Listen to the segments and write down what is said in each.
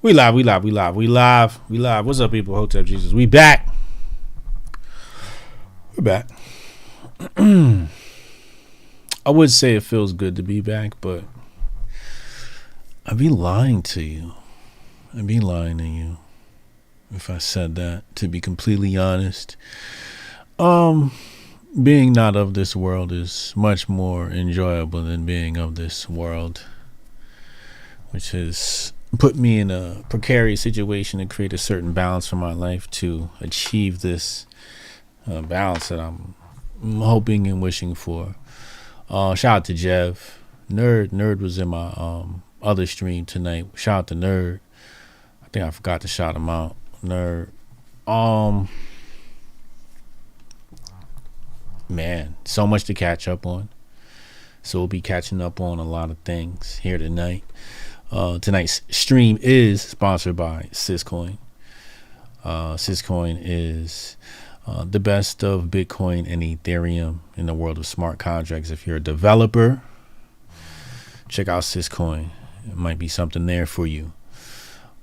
We live, we live, we live, we live, we live. What's up, people? Hotep Jesus. We back. We're back. I would say it feels good to be back, but I'd be lying to you. I'd be lying to you if I said that, to be completely honest. Being not of this world is much more enjoyable than being of this world, which has put me in a precarious situation to create a certain balance for my life to achieve this balance that I'm hoping and wishing for. Shout out to Jeff. Nerd was in my other stream tonight. Shout out to Nerd. I think I forgot to shout him out. Nerd. Man, so much to catch up on. So we'll be catching up on a lot of things here tonight. Tonight's stream is sponsored by Syscoin. Syscoin is the best of Bitcoin and Ethereum in the world of smart contracts. If you're a developer, check out Syscoin. It might be something there for you.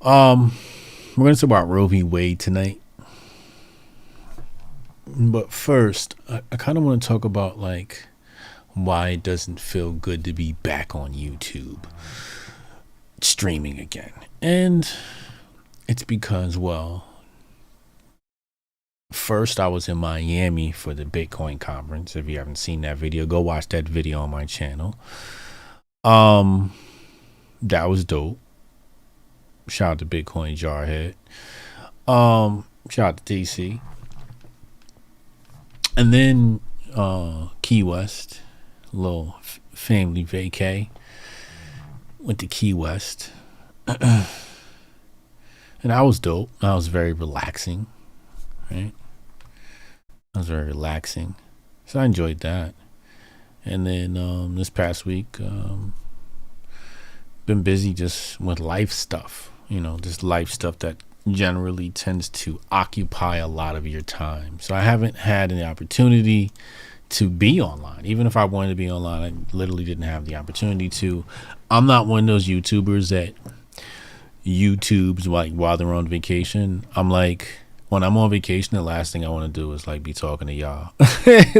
We're going to talk about Roe v. Wade tonight. But first, I kind of want to talk about like why it doesn't feel good to be back on YouTube streaming again. And it's because, well, first I was in Miami for the Bitcoin conference. If you haven't seen that video, go watch that video on my channel. That was dope. Shout out to Bitcoin Jarhead. Shout out to DC. And then Key West, a little family vacay. Went to Key West. And that was dope. That was very relaxing. Right? That was very relaxing. So I enjoyed that. And then this past week, been busy just with life stuff. You know, just life stuff that generally tends to occupy a lot of your time. So I haven't had an opportunity to be online. Even if I wanted to be online, I literally didn't have the opportunity to. I'm not one of those YouTubers that YouTubes like while they're on vacation. I'm like, when I'm on vacation, the last thing I want to do is like be talking to y'all.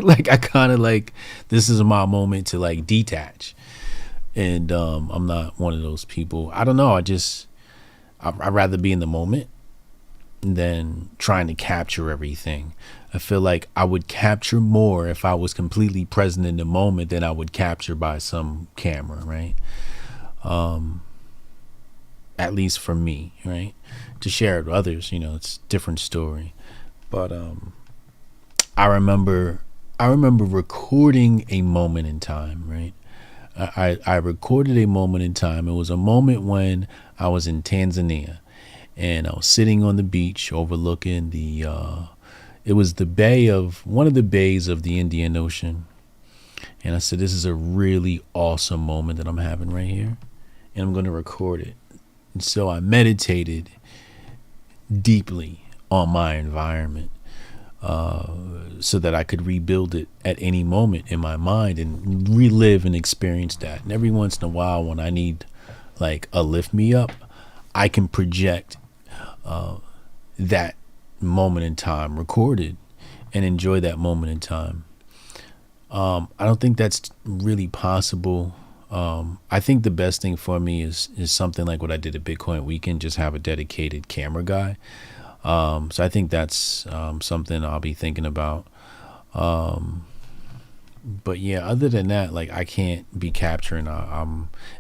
Like I kind of like, this is my moment to like detach. And I'm not one of those people. I don't know. I'd rather be in the moment than trying to capture everything. I feel like I would capture more if I was completely present in the moment than I would capture by some camera, right? At least for me, right? To share it with others, you know, it's a different story. But I remember recording a moment in time, right? I recorded a moment in time. It was a moment when I was in Tanzania and I was sitting on the beach overlooking it was the bay of one of the bays of the Indian Ocean. And I said, this is a really awesome moment that I'm having right here. And I'm going to record it. And so I meditated deeply on my environment so that I could rebuild it at any moment in my mind and relive and experience that. And every once in a while, when I need like a lift me up, I can project that moment in time recorded and enjoy that moment in time. I don't think that's really possible. I think the best thing for me is something like what I did at Bitcoin Weekend, just have a dedicated camera guy. So I think that's something I'll be thinking about. But yeah, other than that, like I can't be capturing.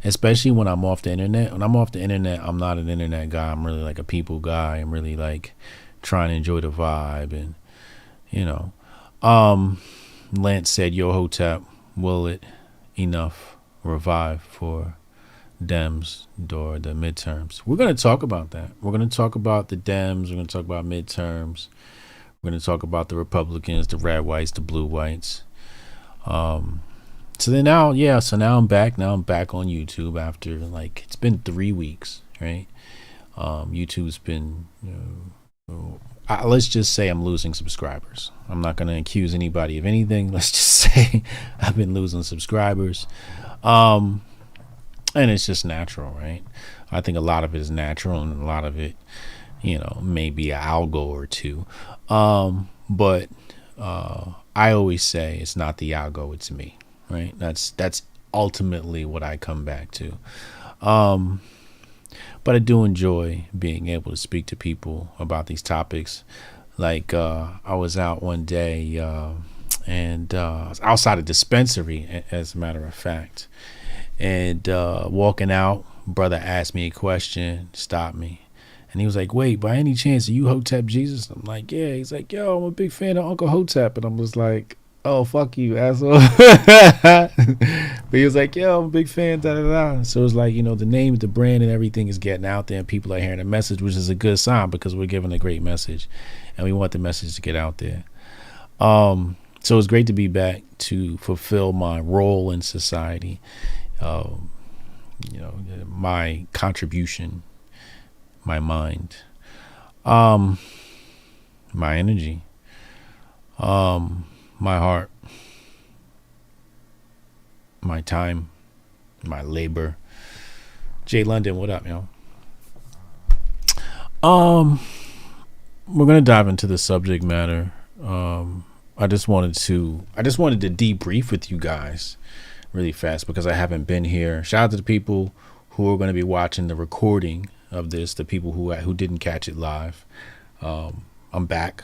Especially when I'm off the internet. When I'm off the internet, I'm not an internet guy. I'm really like a people guy. I'm really like trying to enjoy the vibe, and you know. Lance said, "Yo, Hotep, will it enough revive for Dems or the midterms?" We're going to talk about that. We're going to talk about the Dems. We're going to talk about midterms. We're going to talk about the Republicans, the red whites, the blue whites. So now I'm back. Now I'm back on YouTube after like, it's been 3 weeks, right? YouTube's been, let's just say I'm losing subscribers. I'm not going to accuse anybody of anything. Let's just say I've been losing subscribers. And it's just natural, right? I think a lot of it is natural, and a lot of it, maybe an algo or two. But I always say it's not the algo, it's me, right? That's ultimately what I come back to. But I do enjoy being able to speak to people about these topics. Like I was out one day and outside a dispensary, as a matter of fact, and walking out, brother asked me a question, stopped me, and he was like, "Wait, by any chance are you Hotep Jesus?" I'm like, "Yeah." He's like, "Yo, I'm a big fan of Uncle Hotep," and I was like, "Oh, fuck you, asshole." But he was like, "Yo, I'm a big fan, da da da." So it's like, the name, the brand, and everything is getting out there, and people are hearing the message, which is a good sign because we're giving a great message, and we want the message to get out there. So it's great to be back to fulfill my role in society. My contribution, my mind, my energy, my heart, my time, my labor. Jay London, what up, we're gonna dive into the subject matter. I just wanted to debrief with you guys really fast because I haven't been here. Shout out to the people who are going to be watching the recording of this, the people who didn't catch it live. I'm back.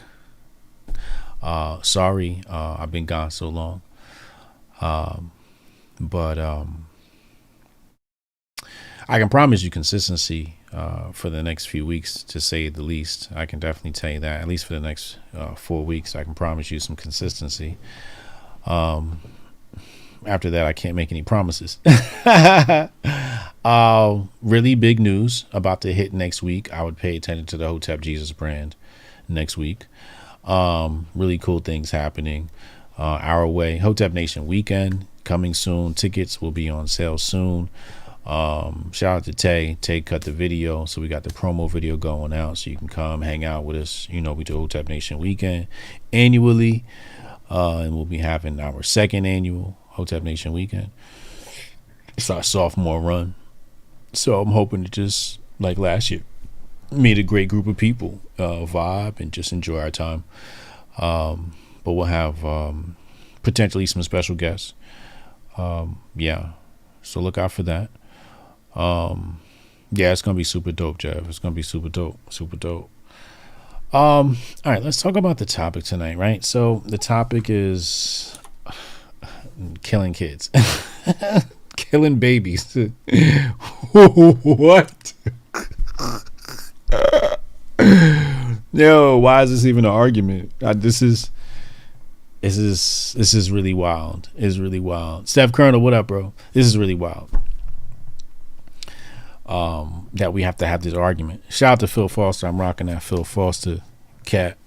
Sorry, I've been gone so long. But I can promise you consistency for the next few weeks, to say the least. I can definitely tell you that, at least for the next 4 weeks, I can promise you some consistency. After that, I can't make any promises. Really big news about to hit next week. I would pay attention to the Hotep Jesus brand next week. Really cool things happening our way. Hotep Nation weekend coming soon. Tickets will be on sale soon. Shout out to Tay. Tay cut the video, so we got the promo video going out, so you can come hang out with us. We do Hotep Nation weekend annually, and we'll be having our second annual Hotep Nation weekend. It's our sophomore run, so I'm hoping to just like last year meet a great group of people, vibe, and just enjoy our time. But we'll have potentially some special guests. So look out for that. It's gonna be super dope, Jeff. It's gonna be super dope. All right, let's talk about the topic tonight, right? So the topic is killing kids. Killing babies. What? Yo, why is this even an argument? This is really wild. It's really wild. Steph Colonel, what up, bro? This is really wild. That we have to have this argument. Shout out to Phil Foster. I'm rocking that Phil Foster cat.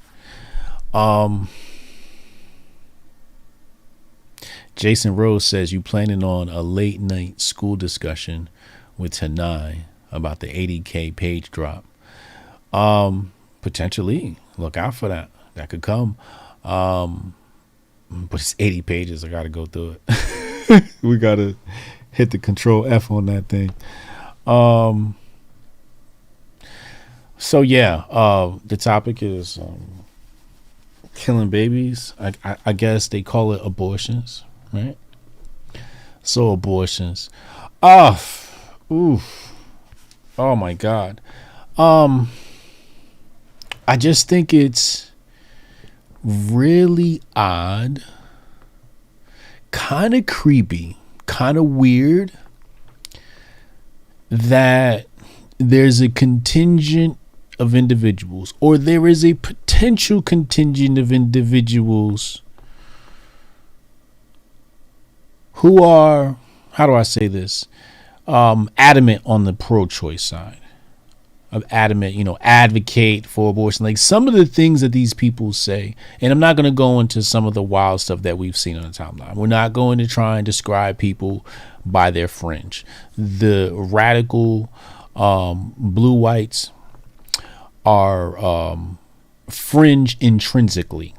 Jason Rose says, you planning on a late night school discussion with Tanai about the 80K page drop? Potentially. Look out for that. That could come. But it's 80 pages. I gotta go through it. We gotta hit the control F on that thing. The topic is killing babies. I guess they call it abortions, right? So abortions. Oh my God. I just think it's really odd, kind of creepy, kind of weird that there's a contingent of individuals, or there is a potential contingent of individuals who are, how do I say this, adamant on the pro-choice side, of adamant, advocate for abortion. Like some of the things that these people say, and I'm not going to go into some of the wild stuff that we've seen on the timeline. We're not going to try and describe people by their fringe. The radical blue whites are fringe intrinsically.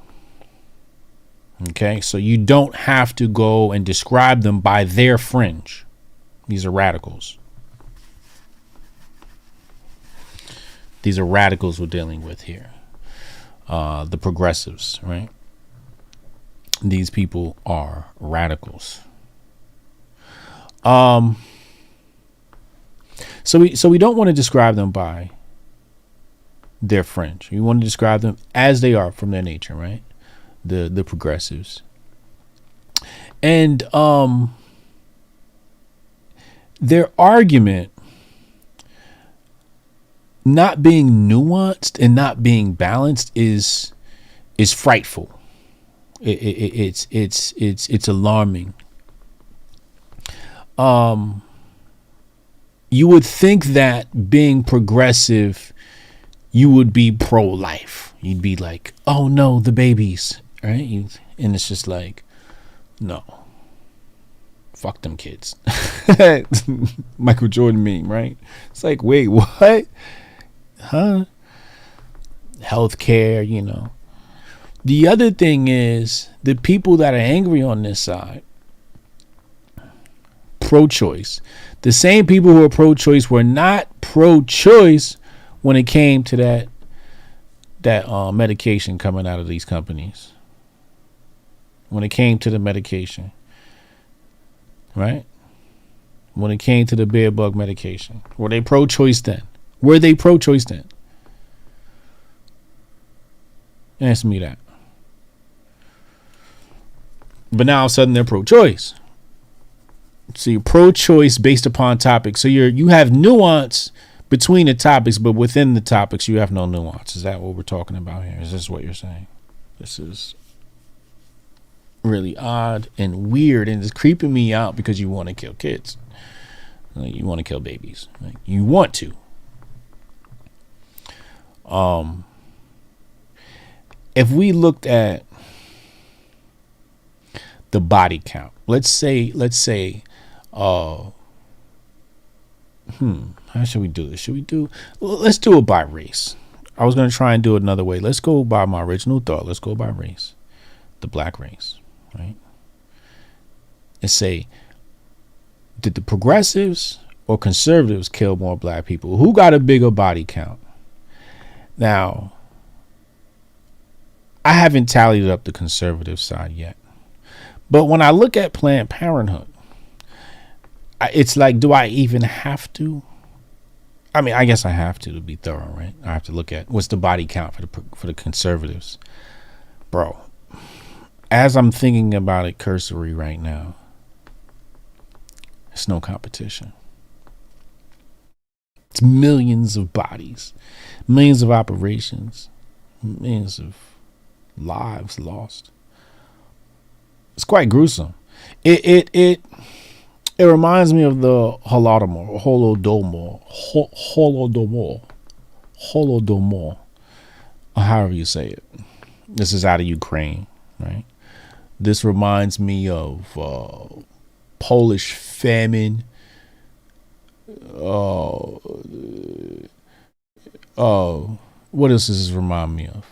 Okay, so you don't have to go and describe them by their fringe, These are radicals. These are radicals we're dealing with here. The progressives, right? These people are radicals. So we don't want to describe them by their fringe. We want to describe them as they are from their nature, right? The progressives. And their argument not being nuanced and not being balanced is frightful. It's alarming. You would think that being progressive, you would be pro-life. You'd be like, oh no, the babies, right? And it's just like, no, fuck them kids. Michael Jordan meme, right? It's like, wait, what? Huh? Healthcare, you know. The other thing is the people that are angry on this side, pro-choice. The same people who are pro-choice were not pro-choice when it came to that medication coming out of these companies. When it came to the medication, right? When it came to the bear bug medication, were they pro-choice then? Were they pro-choice then? Answer me that. But now all of a sudden they're pro-choice. So you're pro-choice based upon topics. So you have nuance between the topics, but within the topics you have no nuance. Is that what we're talking about here? Is this what you're saying? This is really odd and weird, and it's creeping me out because you want to kill kids. Like, you want to kill babies. Like, you want to. If we looked at the body count, let's say how should we do this? Let's do it by race. I was going to try and do it another way. Let's go by my original thought. Let's go by race, the black race, right? And say, did the progressives or conservatives kill more black people? Who got a bigger body count? Now, I haven't tallied up the conservative side yet. But when I look at Planned Parenthood, it's like, do I even have to? I mean, I guess I have to be thorough, right? I have to look at what's the body count for the conservatives. Bro, as I'm thinking about it cursory right now, it's no competition. It's millions of bodies, millions of operations, millions of lives lost. It's quite gruesome. It reminds me of the Holodomor, or however you say it. This is out of Ukraine, right? This reminds me of Polish famine. What else does this remind me of?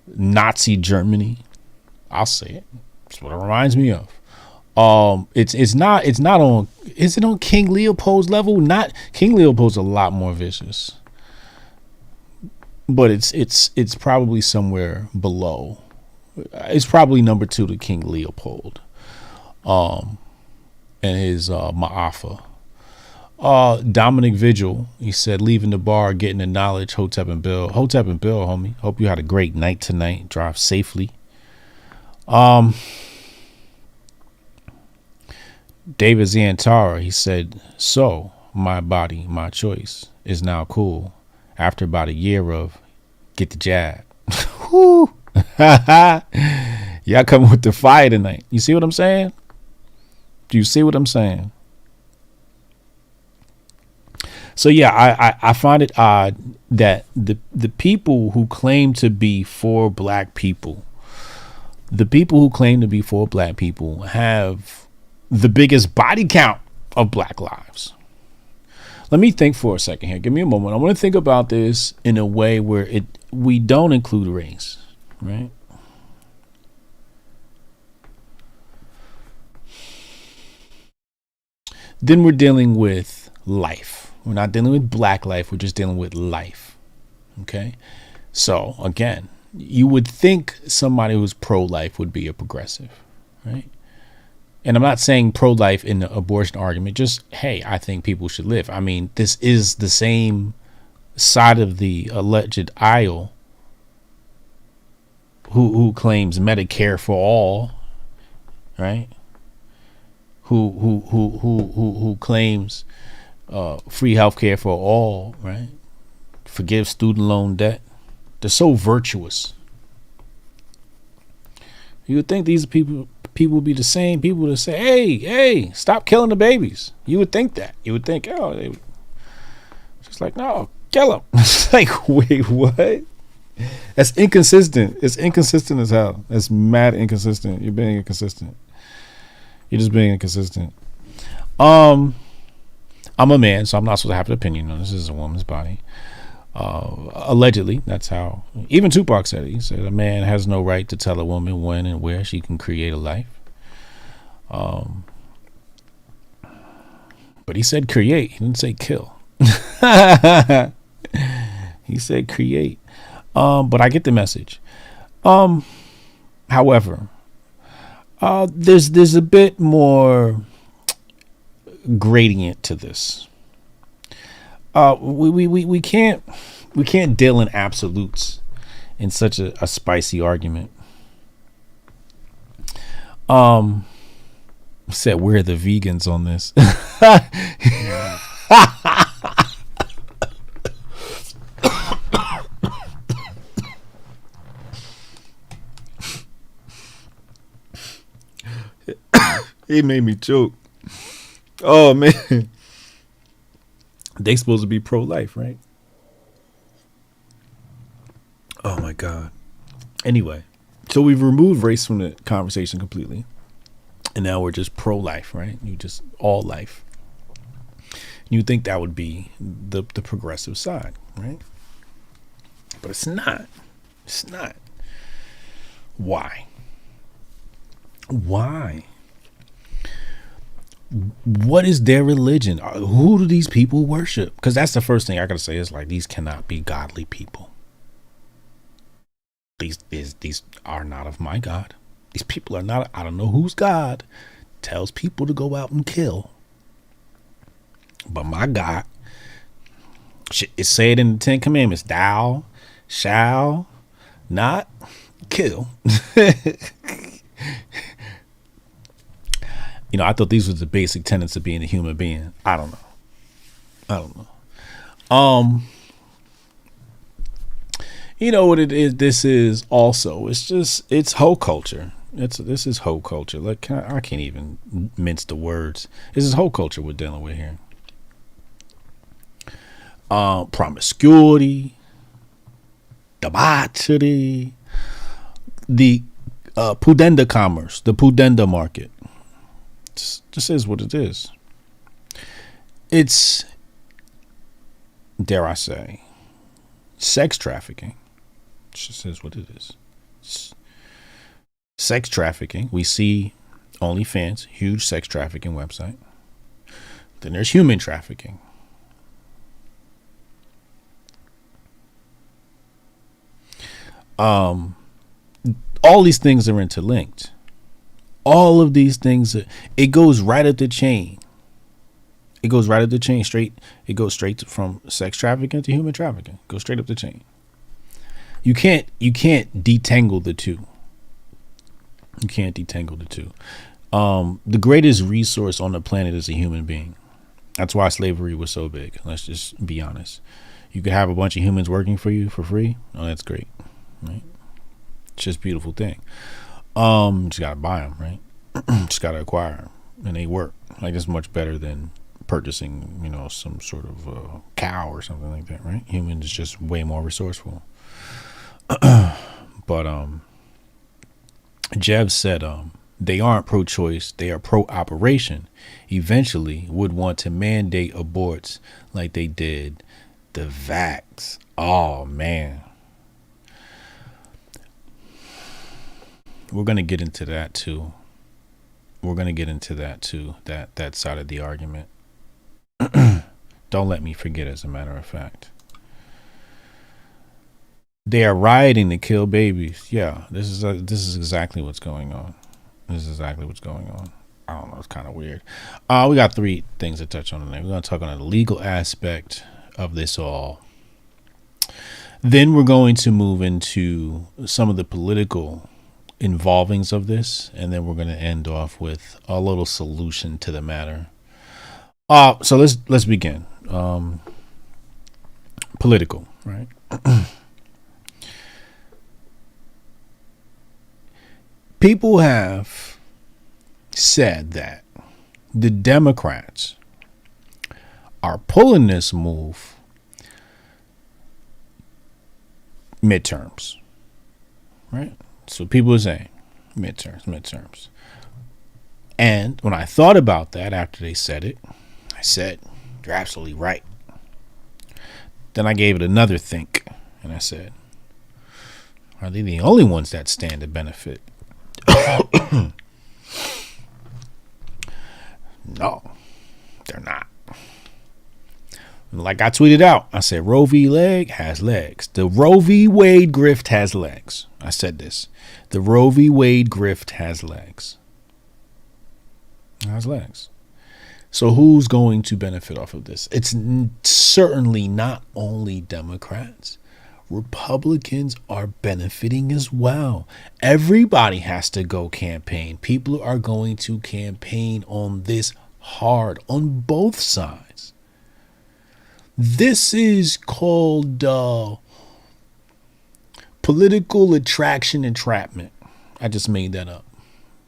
Nazi Germany. I'll say it. That's what it reminds me of. It's not on. Is it on King Leopold's level? Not King Leopold's a lot more vicious, but it's probably somewhere below. It's probably number 2 to King Leopold, and his Ma'afa. Dominic Vigil, he said, leaving the bar, getting the knowledge. Hotep and Bill, homie. Hope you had a great night tonight. Drive safely. David Zantara, he said, so my body, my choice is now cool after about a year of get the jab. Whoo. Y'all coming with the fire tonight. You see what I'm saying? Do you see what I'm saying? So yeah, I find it odd that the people who claim to be for black people, have the biggest body count of black lives. Let me think for a second here. Give me a moment. I want to think about this in a way where we don't include race, right? then we're dealing with life. We're not dealing with black life. We're just dealing with life. Okay. So again, you would think somebody who's pro-life would be a progressive, right? And I'm not saying pro-life in the abortion argument, just, hey, I think people should live. I mean, this is the same side of the alleged aisle who claims Medicare for all, right? Who claims free healthcare for all, right? Forgive student loan debt. They're so virtuous. You would think these people would be the same people that say, hey, stop killing the babies. You would think that. You would think, oh, they just like, no, kill them. It's like, wait, what? That's inconsistent. It's inconsistent as hell. That's mad inconsistent. You're being inconsistent. You're just being inconsistent. I'm a man, so I'm not supposed to have an opinion on this. This is a woman's body. Allegedly, that's how even Tupac said it. He said a man has no right to tell a woman when and where she can create a life. But he said create. He didn't say kill. He said create. But I get the message. However, there's a bit more gradient to this. We can't deal in absolutes in such a spicy argument. Said we're the vegans on this. It made me choke. Oh man. They supposed to be pro-life, right? Oh my God. Anyway, so we've removed race from the conversation completely. And now we're just pro-life, right? You just all life. You think that would be the progressive side, right? But it's not. It's not. Why? Why? What is their religion? Who do these people worship? Because that's the first thing I gotta say is like, these cannot be godly people. These are not of my God. These people are not. I don't know whose God tells people to go out and kill. But my God, it said in the Ten Commandments, thou shall not kill. You know, I thought these were the basic tenets of being a human being. I don't know. You know what it is? This is also, it's hoe culture. This is hoe culture. Like, I can't even mince the words. This is hoe culture we're dealing with here. Promiscuity, debauchery, the pudenda commerce, the pudenda market. Just is what it is. It's, dare I say, sex trafficking. It just is what it is. It's sex trafficking. We see OnlyFans, huge sex trafficking website. Then there's human trafficking. All these things are interlinked. All of these things, it goes right up the chain. It goes right up the chain straight. It goes straight from sex trafficking to human trafficking. It goes straight up the chain. You can't detangle the two. You can't detangle the two. The greatest resource on the planet is a human being. That's why slavery was so big. Let's just be honest. You could have a bunch of humans working for you for free. Oh, that's great. Right? It's just a beautiful thing. Just gotta buy them, right? Just gotta acquire them, and they work. Like, it's much better than purchasing, you know, some sort of cow or something like that, right? Humans is just way more resourceful. But Jev said they aren't pro-choice, they are pro-operation. Eventually would want to mandate aborts like they did the vax. Oh man. We're going to get into that too. We're going to get into that too, that side of the argument. Don't let me forget, as a matter of fact. They are rioting to kill babies. Yeah, this is exactly what's going on. This is exactly what's going on. I don't know. It's kind of weird. We got 3 things to touch on today. We're going to talk on the legal aspect of this all. Then we're going to move into some of the political involvings of this, and then we're going to end off with a little solution to the matter. So let's begin. Political, right? People have said that the Democrats are pulling this move midterms, right? So people are saying midterms. And when I thought about that after they said it, I said, you're absolutely right. Then I gave it another think, and I said, are they the only ones that stand to benefit? No, they're not. Like I tweeted out, I said Roe v. Wade has legs. The Roe v. Wade grift has legs. I said this. The Roe v. Wade grift has legs. It has legs. So who's going to benefit off of this? It's certainly not only Democrats. Republicans are benefiting as well. Everybody has to go campaign. People are going to campaign on this hard on both sides. This is called political attraction entrapment. I just made that up.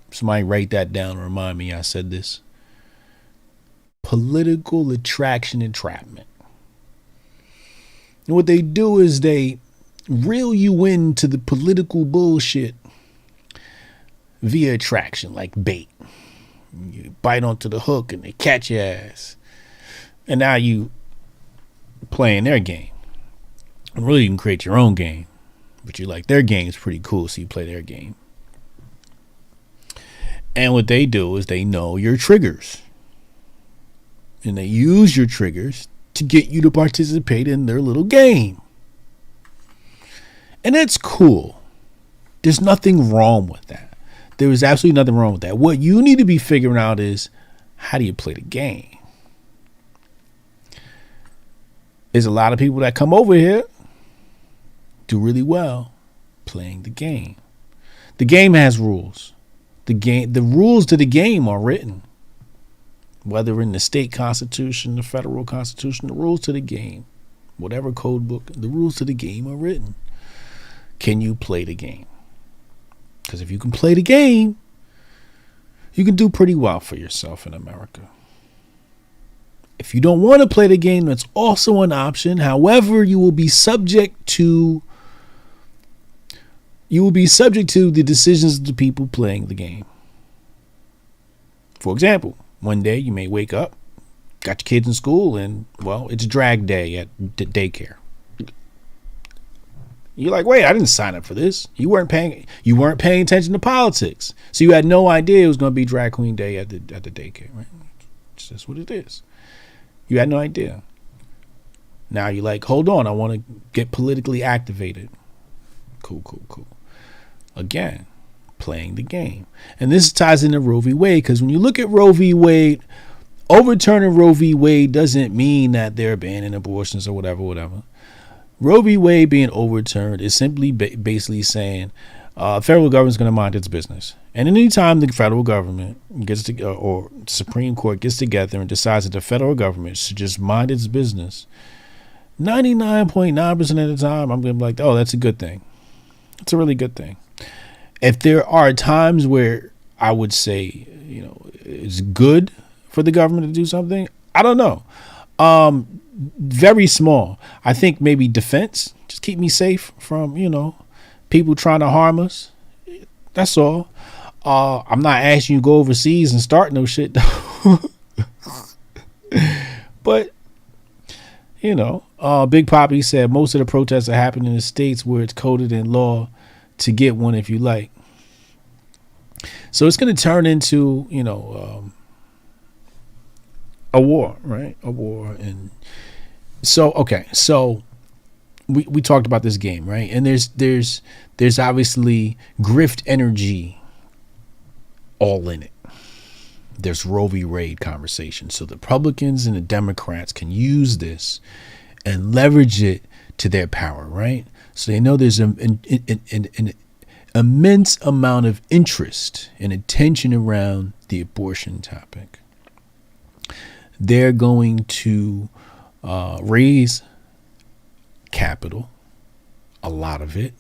Somebody write that down and remind me I said this. Political attraction entrapment. And what they do is they reel you into the political bullshit via attraction, like bait. You bite onto the hook and they catch your ass. And now you playing their game. And really, you can create your own game. But you like their game is pretty cool, so you play their game. And what they do is they know your triggers. And they use your triggers to get you to participate in their little game. And that's cool. There's nothing wrong with that. There is absolutely nothing wrong with that. What you need to be figuring out is, how do you play the game? There's a lot of people that come over here do really well playing the game. The game has rules. The rules to the game are written. Whether in the state constitution, the federal constitution, the rules to the game, whatever code book, the rules to the game are written. Can you play the game? Because if you can play the game, you can do pretty well for yourself in America. If you don't want to play the game, that's also an option. However, you will be subject to the decisions of the people playing the game. For example, one day you may wake up, got your kids in school, and, well, it's drag day at daycare. You're like, wait, I didn't sign up for this. You weren't paying attention to politics. So you had no idea it was going to be drag queen day at the daycare, right? It's just what it is. You had no idea. Now you're like, hold on, I want to get politically activated. Cool. Again, playing the game. And this ties into Roe v. Wade, because when you look at Roe v. Wade, overturning Roe v. Wade doesn't mean that they're banning abortions or whatever. Roe v. Wade being overturned is simply basically saying federal government's going to mind its business. And anytime the federal government gets to, or the Supreme Court gets together and decides that the federal government should just mind its business, 99.9% of the time, I'm going to be like, oh, that's a good thing. It's a really good thing. If there are times where I would say, it's good for the government to do something, I don't know. Very small. I think maybe defense, just keep me safe from, people trying to harm us. That's all. I'm not asking you to go overseas and start no shit. But, Big Poppy said most of the protests are happening in the states where it's coded in law to get one if you like. So it's going to turn into, a war, right? A war. And so, okay. So we talked about this game, right? And there's obviously grift energy all in it. There's Roe v. Wade conversation. So the Republicans and the Democrats can use this and leverage it to their power, right? So they know there's an immense amount of interest and attention around the abortion topic. They're going to raise capital, a lot of it,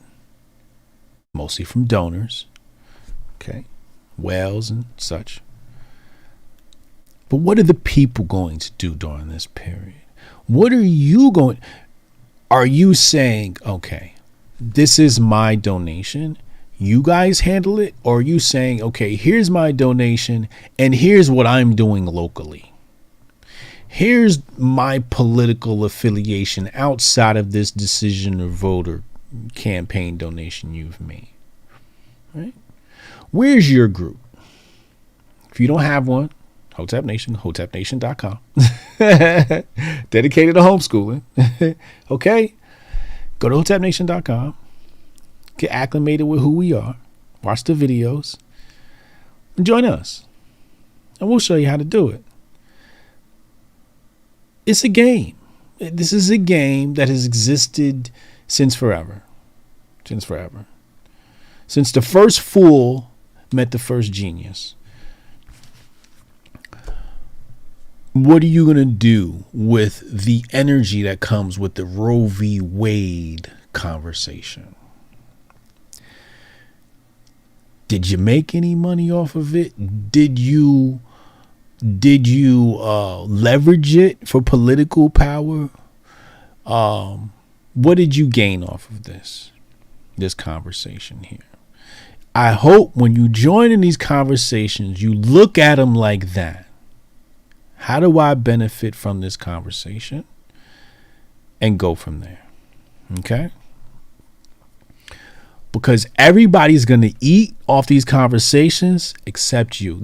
mostly from donors, okay, whales and such. But what are the people going to do during this period? What are you going? Are you saying, okay, this is my donation, you guys handle it? Or are you saying, okay, here's my donation and here's what I'm doing locally? Here's my political affiliation outside of this decision or vote or campaign donation you've made, right? Where's your group? If you don't have one, Hotep Nation, hotepnation.com. Dedicated to homeschooling. Okay? Go to hotepnation.com. Get acclimated with who we are. Watch the videos. And join us. And we'll show you how to do it. It's a game. This is a game that has existed since forever. Since forever. Since the first fool met the first genius. What are you going to do with the energy that comes with the Roe v. Wade conversation? Did you make any money off of it? Did you leverage it for political power? What did you gain off of this conversation here? I hope when you join in these conversations, you look at them like that. How do I benefit from this conversation? And go from there. Okay? Because everybody's going to eat off these conversations except you.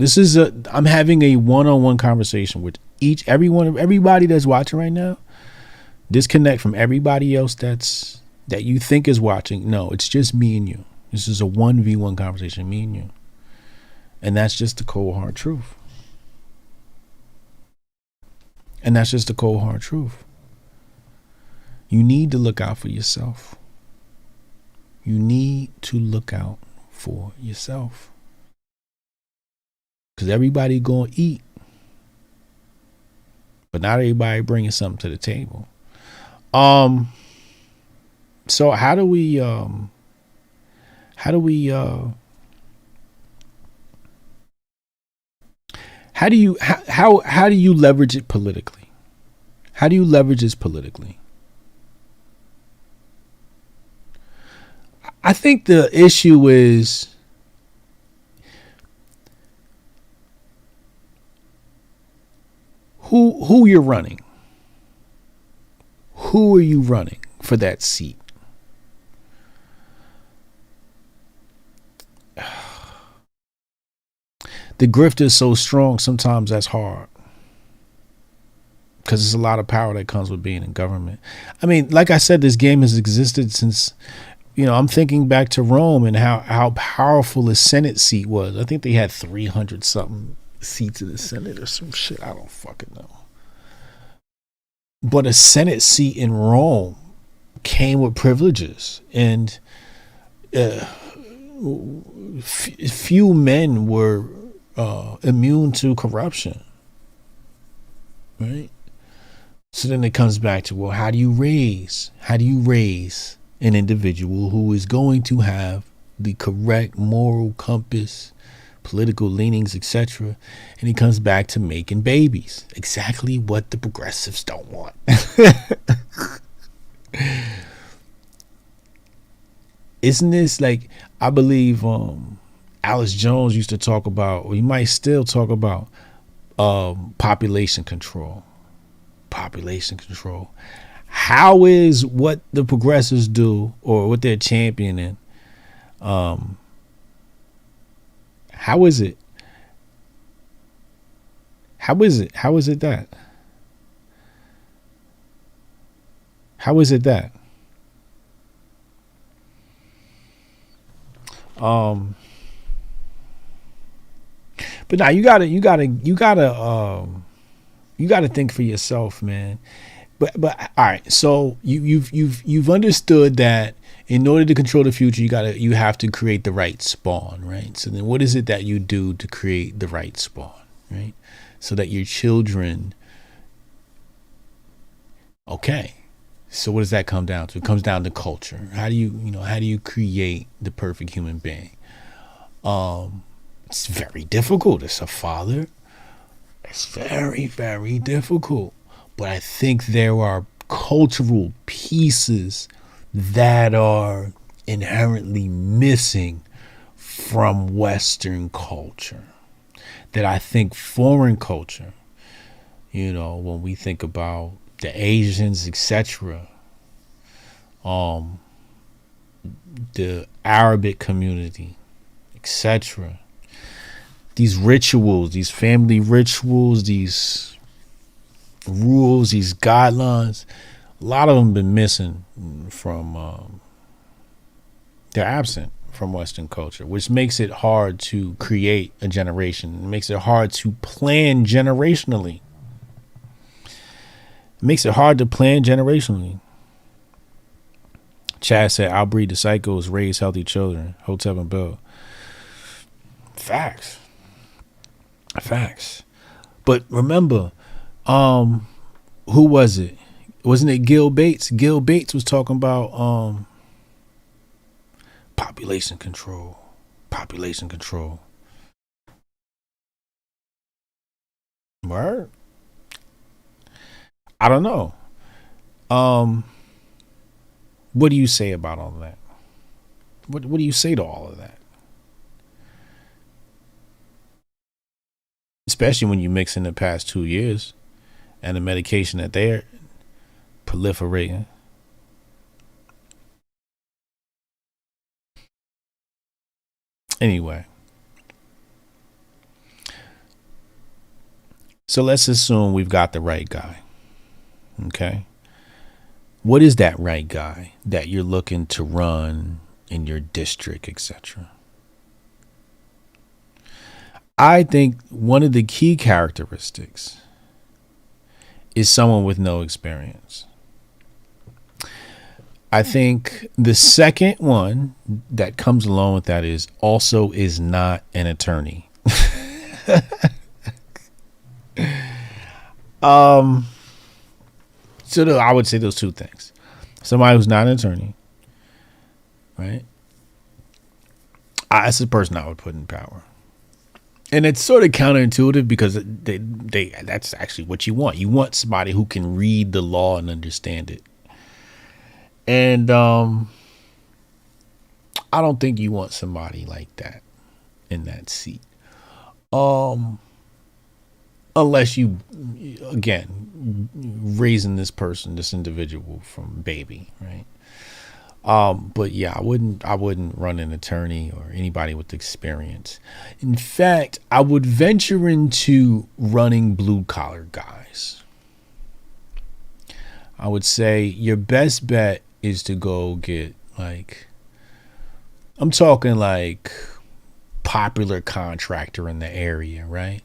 I'm having a one-on-one conversation with everybody that's watching right now. Disconnect from everybody else that you think is watching. No, it's just me and you. This is a 1v1 conversation, me and you. And that's just the cold hard truth. And that's just the cold hard truth. You need to look out for yourself. You need to look out for yourself. Because everybody going to eat. But not everybody bringing something to the table. So how do you leverage it politically? How do you leverage this politically? I think the issue is who you're running. Who are you running for that seat? The grift is so strong, sometimes that's hard. Because there's a lot of power that comes with being in government. I mean, like I said, this game has existed since, I'm thinking back to Rome and how powerful the Senate seat was. I think they had 300 something seats in the Senate or some shit. I don't fucking know. But a Senate seat in Rome came with privileges, and few men were immune to corruption, right? So then it comes back to, well, how do you raise an individual who is going to have the correct moral compass, political leanings, etc.? And it comes back to making babies. Exactly what the progressives don't want. Isn't this like, I believe Alice Jones used to talk about, or he might still talk about, population control. How is what the progressives do, or what they're championing, How is it? How is it? How is it that? How is it that? Um, but now you gotta think for yourself, man. But all right, so you've understood that in order to control the future, you have to create the right spawn, right? So then, what is it that you do to create the right spawn, right? So that your children, okay. So what does that come down to? It comes down to culture. How do you create the perfect human being? It's very difficult as a father. It's very, very difficult. But I think there are cultural pieces that are inherently missing from Western culture. That I think foreign culture, when we think about the Asians, etc., the Arabic community, etc., these rituals, these family rituals, these rules, these guidelines, a lot of them been missing from, they're absent from Western culture, which makes it hard to create a generation. It makes it hard to plan generationally. It makes it hard to plan generationally. Chad said, I'll breed the psychos, raise healthy children. Hotep and Bill. Facts. Facts. But remember, who was it? Wasn't it Gil Bates? Gil Bates was talking about population control. Population control. Word? I don't know. What do you say about all of that? What do you say to all of that? Especially when you mix in the past 2 years and the medication that they're proliferating. Anyway. So let's assume we've got the right guy. Okay. What is that right guy that you're looking to run in your district, etc.? I think one of the key characteristics is someone with no experience. I think the second one that comes along with that is not an attorney. So I would say those two things. Somebody who's not an attorney, right? That's the person I would put in power. And it's sort of counterintuitive because that's actually what you want. You want somebody who can read the law and understand it. And I don't think you want somebody like that in that seat. Unless you, again, raising this individual from baby, right? But yeah, I wouldn't run an attorney or anybody with experience. In fact, I would venture into running blue collar guys. I would say your best bet is to go get I'm talking like popular contractor in the area, right?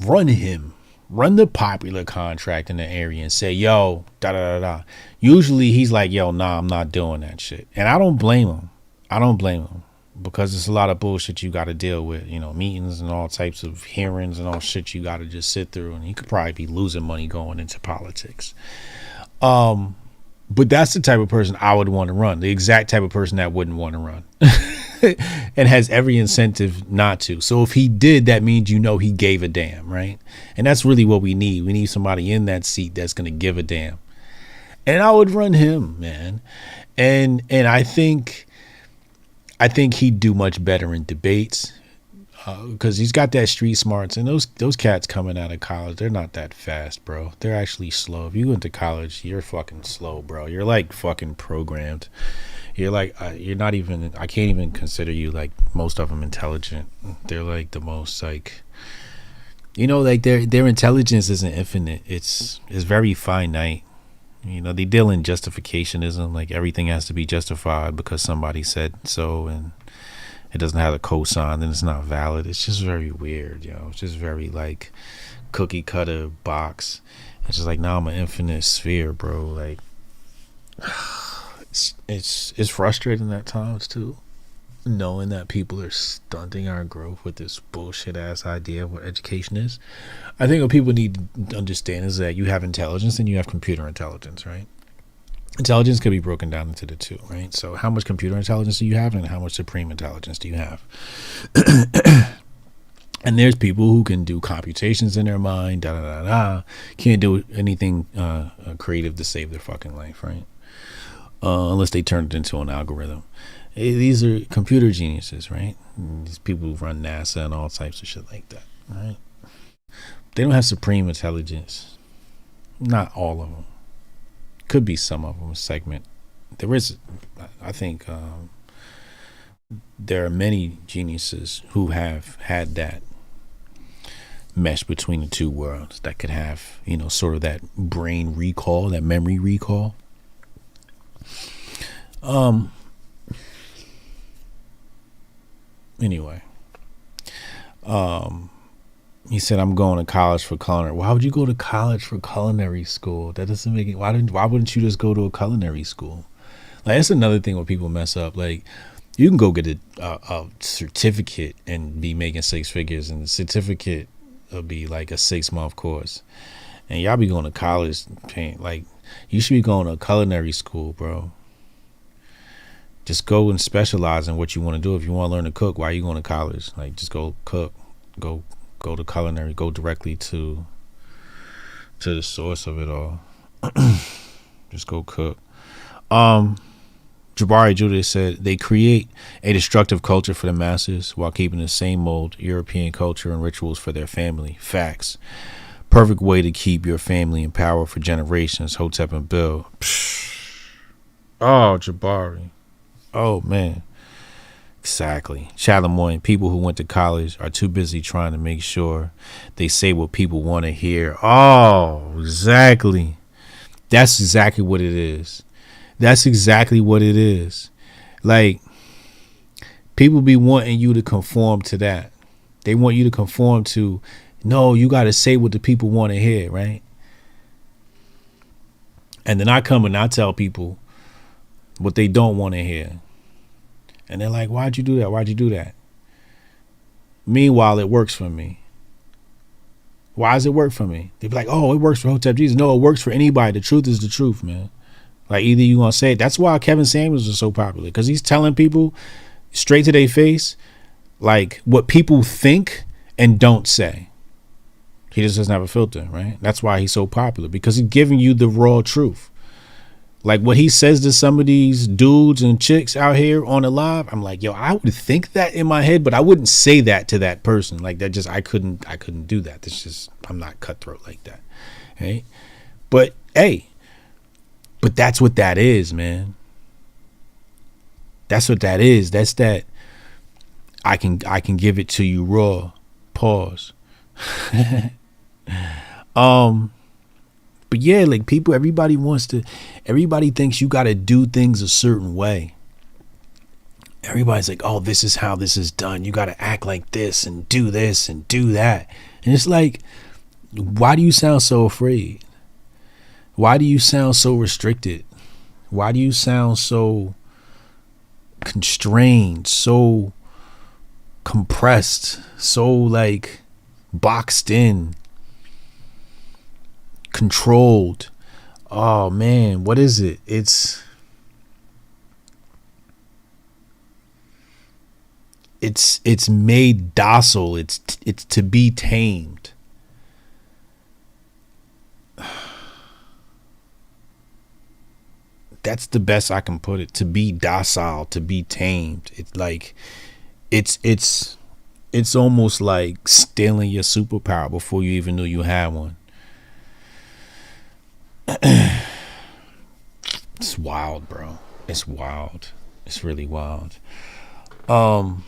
Run the popular contract in the area and say, yo, da da da da. Usually he's like, yo, nah, I'm not doing that shit. And I don't blame him. Because it's a lot of bullshit you got to deal with, meetings and all types of hearings and all shit you got to just sit through. And he could probably be losing money going into politics. But that's the type of person I would want to run. The exact type of person that wouldn't want to run. And has every incentive not to. So if he did, that means he gave a damn, right? And that's really what we need. We need somebody in that seat that's going to give a damn. And I would run him, man. And I think he'd do much better in debates because he's got that street smarts. And those cats coming out of college, they're not that fast, bro. They're actually slow. If you went to college, you're fucking slow, bro. You're like fucking programmed. You're like, you're not even, I can't even consider you like most of them intelligent. They're like the most like, like their intelligence isn't infinite. It's very finite. They deal in justificationism, like everything has to be justified because somebody said so, and it doesn't have a cosign, then it's not valid. It's just very weird, It's just very like cookie cutter box. It's just like, now I'm an infinite sphere, bro. Like, it's frustrating at times too, knowing that people are stunting our growth with this bullshit ass idea of what education is. I think what people need to understand is that you have intelligence and you have computer intelligence, right? Intelligence can be broken down into the two, right? So how much computer intelligence do you have and how much supreme intelligence do you have? And there's people who can do computations in their mind, can't do anything creative to save their fucking life, right? Unless they turn it into an algorithm. These are computer geniuses, right? These people who run NASA and all types of shit like that, right? They don't have supreme intelligence. Not all of them. Could be some of them, a segment. There is, I think, there are many geniuses who have had that mesh between the two worlds that could have, sort of that brain recall, that memory recall. Anyway, he said, I'm going to college for culinary. Why would you go to college for culinary school? That doesn't make it. Why wouldn't you just go to a culinary school? Like, that's another thing where people mess up. Like, you can go get a certificate and be making six figures, and the certificate will be like a 6-month course. And y'all be going to college paying, like, you should be going to a culinary school, bro. Just go and specialize in what you want to do. If you want to learn to cook, why are you going to college? Like, just go cook. Go to culinary. Go directly to the source of it all. Just go cook. Jabari Judas said they create a destructive culture for the masses while keeping the same old European culture and rituals for their family. Facts. Perfect way to keep your family in power for generations. Hotep and Bill. Oh, Jabari. Oh, man. Exactly. Chalamoy, people who went to college are too busy trying to make sure they say what people want to hear. Oh, exactly. That's exactly what it is. That's exactly what it is. Like, people be wanting you to conform to that. They want you to conform to, no, you got to say what the people want to hear, right? And then I come and I tell people what they don't want to hear. And they're like, why'd you do that? Why'd you do that? Meanwhile, it works for me. Why does it work for me? They be like, oh, it works for Hotep Jesus. No, it works for anybody. The truth is the truth, man. Like, either you going to say it. That's why Kevin Samuels is so popular. Because he's telling people straight to their face, like, what people think and don't say. He just doesn't have a filter, right? That's why he's so popular. Because he's giving you the raw truth. Like, what he says to some of these dudes and chicks out here on the live, I'm like, yo, I would think that in my head, but I wouldn't say that to that person. Like, that just, I couldn't do that. That's just, I'm not cutthroat like that. Right? But, hey, but that's what that is, man. That's what that is. That's that. I can give it to you raw. Pause. But yeah, like, people, everybody thinks you got to do things a certain way. Everybody's like, oh, this is how this is done. You got to act like this and do that. And it's like, why do you sound so afraid? Why do you sound so restricted? Why do you sound so constrained, so compressed, so like boxed in? Controlled. Oh man, what is it? It's made docile. It's to be tamed. That's the best I can put it. To be docile, to be tamed. It's like it's almost like stealing your superpower before you even knew you had one. It's wild, bro. It's wild. It's really wild. Um,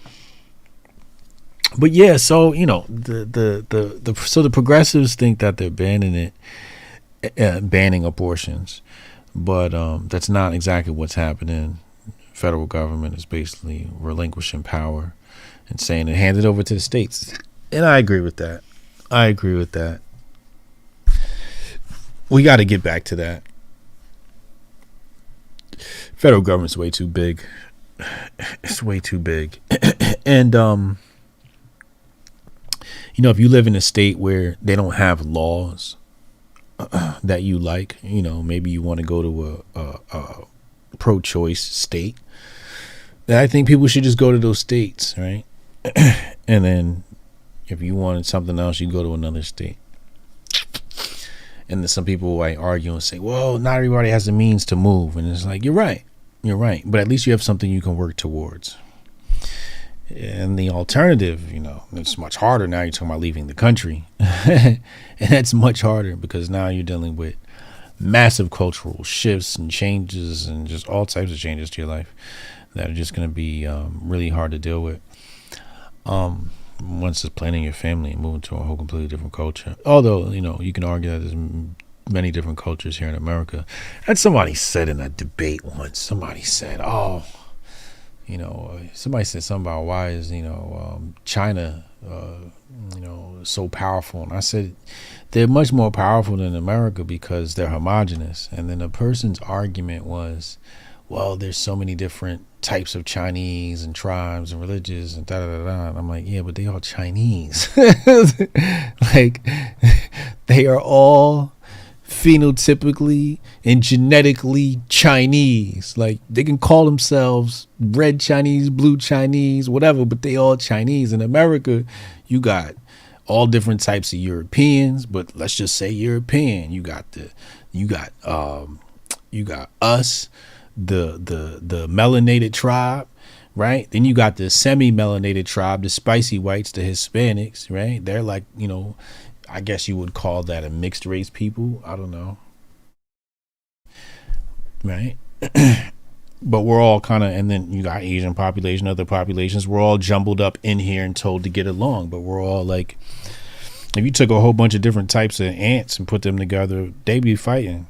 but yeah, so so the progressives think that they're banning it, banning abortions, but that's not exactly what's happening. Federal government is basically relinquishing power and saying it handed over to the states, and I agree with that. I agree with that. We got to get back to that. Federal government's way too big. It's way too big. And if you live in a state where they don't have laws that you like, maybe you want to go to a pro-choice state, then I think people should just go to those states, right? And then if you wanted something else, you go to another state. And then some people might argue and say, well, not everybody has the means to move. And it's like, you're right. But at least you have something you can work towards. And the alternative, it's much harder now. You're talking about leaving the country. And that's much harder because now you're dealing with massive cultural shifts and changes and just all types of changes to your life that are just going to be really hard to deal with. Once it's planning your family and moving to a whole completely different culture. Although, you can argue that there's many different cultures here in America. And somebody said in a debate once, somebody said something about why is, China, so powerful. And I said, they're much more powerful than America because they're homogenous. And then the person's argument was, well, there's so many different types of Chinese and tribes and religions and da-da-da-da. And I'm like, yeah, but they all Chinese. Like, they are all phenotypically and genetically Chinese. Like, they can call themselves red Chinese, blue Chinese, whatever, but they all Chinese. In America, you got all different types of Europeans, but let's just say European. You got us, the melanated tribe, right? Then you got the semi-melanated tribe, the spicy whites, the Hispanics, right? They're like, I guess you would call that a mixed race people. I don't know. Right? But we're all kind of, and then you got Asian population, other populations. We're all jumbled up in here and told to get along. But we're all like, if you took a whole bunch of different types of ants and put them together, they'd be fighting.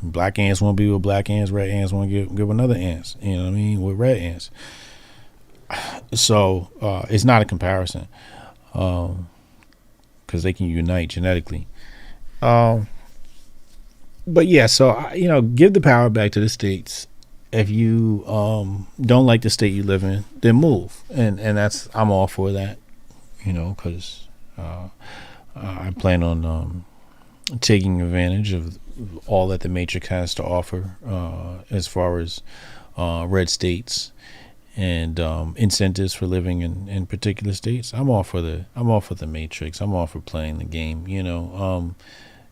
Black ants won't be with black ants. Red ants won't give another ants. You know what I mean? With red ants. So it's not a comparison. Because they can unite genetically. But yeah, so give the power back to the states. If you don't like the state you live in, then move, and I'm all for that. Because I plan on taking advantage of all that the Matrix has to offer as far as red states and incentives for living in particular states. I'm all for the Matrix. I'm all for playing the game.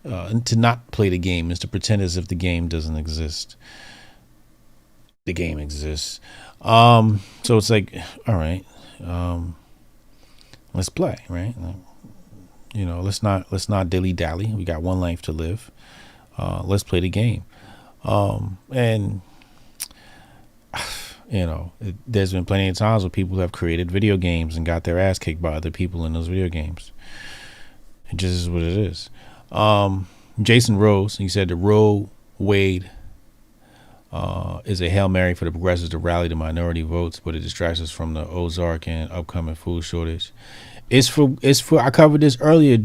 And to not play the game is to pretend as if the game doesn't exist. The game exists. So it's like, all right, let's play, right? Let's not dilly dally. We got one life to live. Let's play the game. And there's been plenty of times where people have created video games and got their ass kicked by other people in those video games. It just is what it is. Jason Rose, he said the Roe Wade is a Hail Mary for the progressives to rally the minority votes, but it distracts us from the Ozark and upcoming food shortage. It's for I covered this earlier,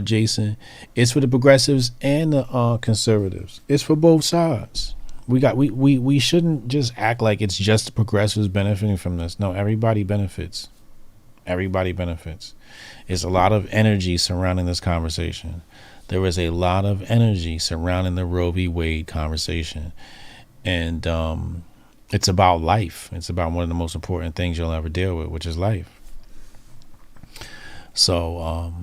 Jason. It's for the progressives and the conservatives. It's for both sides. We shouldn't just act like it's just the progressives benefiting from this. No, everybody benefits. Everybody benefits. There's a lot of energy surrounding this conversation. There is a lot of energy surrounding the Roe v. Wade conversation. And it's about life. It's about one of the most important things you'll ever deal with, which is life. So,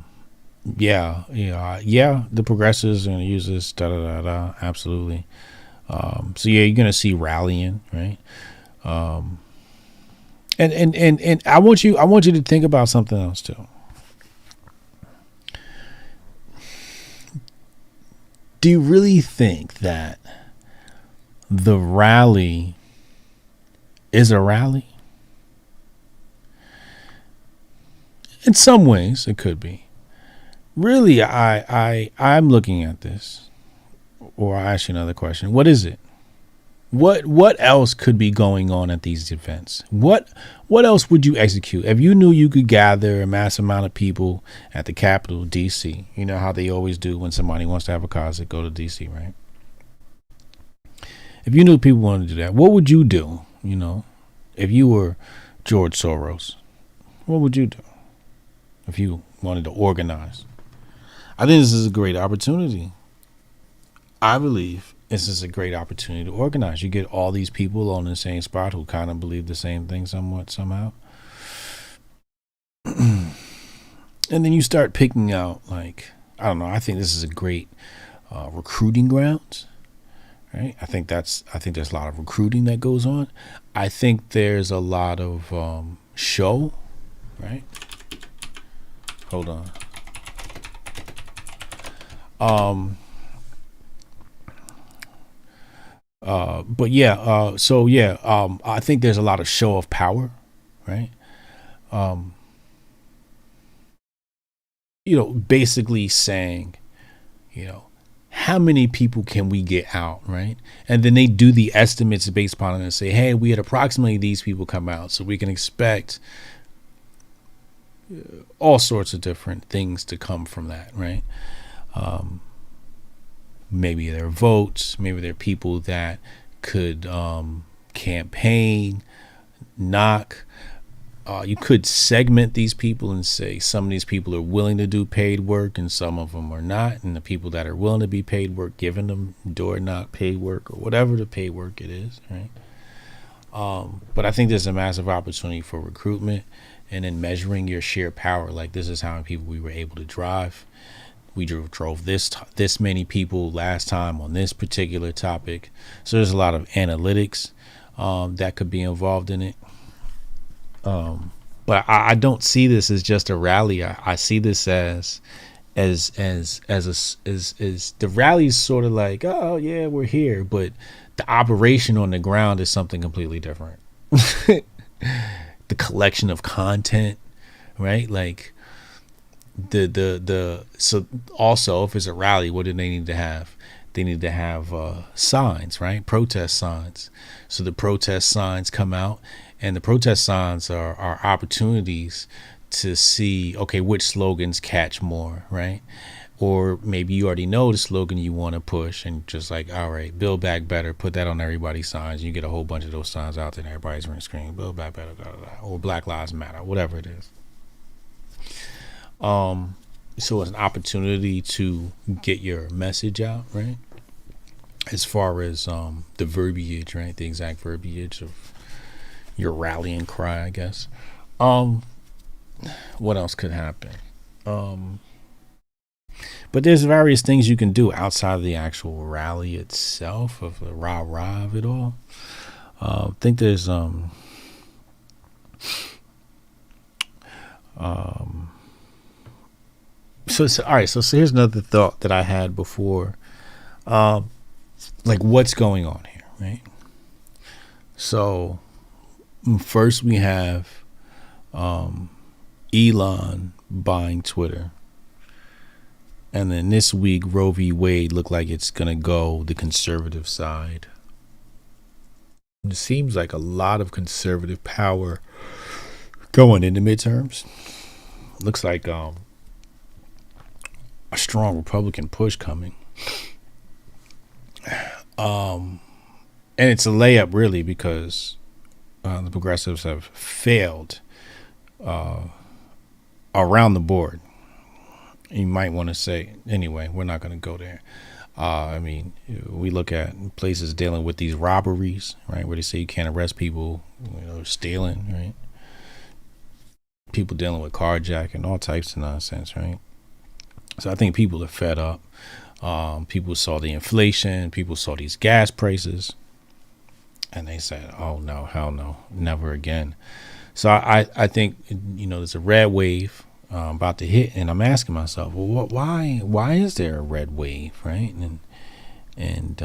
the progressives are going to use this, absolutely. So yeah, you're going to see rallying, right? And I want you to think about something else too. Do you really think that the rally is a rally. In some ways, it could be. Really, I'm looking at this, or I ask you another question. What is it? What else could be going on at these events? What else would you execute if you knew you could gather a mass amount of people at the Capitol, D.C.? You know how they always do when somebody wants to have a concert, go to D.C., right? If you knew people wanted to do that, what would you do? You know, if you were George Soros, what would you do if you wanted to organize? I think this is a great opportunity. I believe this is a great opportunity to organize. You get all these people on the same spot who kind of believe the same thing somewhat, somehow. And then you start picking out, like, I don't know, I think this is a great recruiting grounds. Right? I think there's a lot of recruiting that goes on. I think there's a lot of show, right? Hold on. But yeah, I think there's a lot of show of power, right? Basically saying, how many people can we get out, right? And then they do the estimates based upon it and say, hey, we had approximately these people come out, so we can expect all sorts of different things to come from that, right? Maybe they're votes, maybe they're people that could campaign, knock. You could segment these people and say some of these people are willing to do paid work and some of them are not. And the people that are willing to be paid work, giving them door knock paid work or whatever the paid work it is, right? But I think there's a massive opportunity for recruitment and then measuring your sheer power. Like, this is how many people we were able to drive. We drove this many people last time on this particular topic. So there's a lot of analytics that could be involved in it. But I don't see this as just a rally. I see this as the rally's sort of like, oh yeah, we're here, but the operation on the ground is something completely different. The collection of content, right? Like so also, if it's a rally, what do they need to have? They need to have signs, right? Protest signs. So the protest signs come out. And the protest signs are opportunities to see, okay, which slogans catch more, right? Or maybe you already know the slogan you want to push and just like, all right, Build Back Better, put that on everybody's signs. You get a whole bunch of those signs out there and everybody's going to scream, Build Back Better, blah, blah, blah, or Black Lives Matter, whatever it is. So it's an opportunity to get your message out, right? As far as the verbiage, right? The exact verbiage of your rallying cry, I guess. What else could happen? But there's various things you can do outside of the actual rally itself, of the rah-rah of it all. I think there's so all right, so here's another thought that I had before. Like, what's going on here, right? So first, we have Elon buying Twitter. And then this week, Roe v. Wade looked like it's going to go the conservative side. It seems like a lot of conservative power going into midterms. Looks like a strong Republican push coming. And it's a layup, really, because the progressives have failed around the board. You might want to say, anyway, we're not going to go there. I mean, we look at places dealing with these robberies, right, where they say you can't arrest people, stealing, right? People dealing with carjacking, all types of nonsense, right? So I think people are fed up. People saw the inflation. People saw these gas prices. And they said, oh, no, hell no, never again. So I think, there's a red wave about to hit. And I'm asking myself, well, why is there a red wave, right? And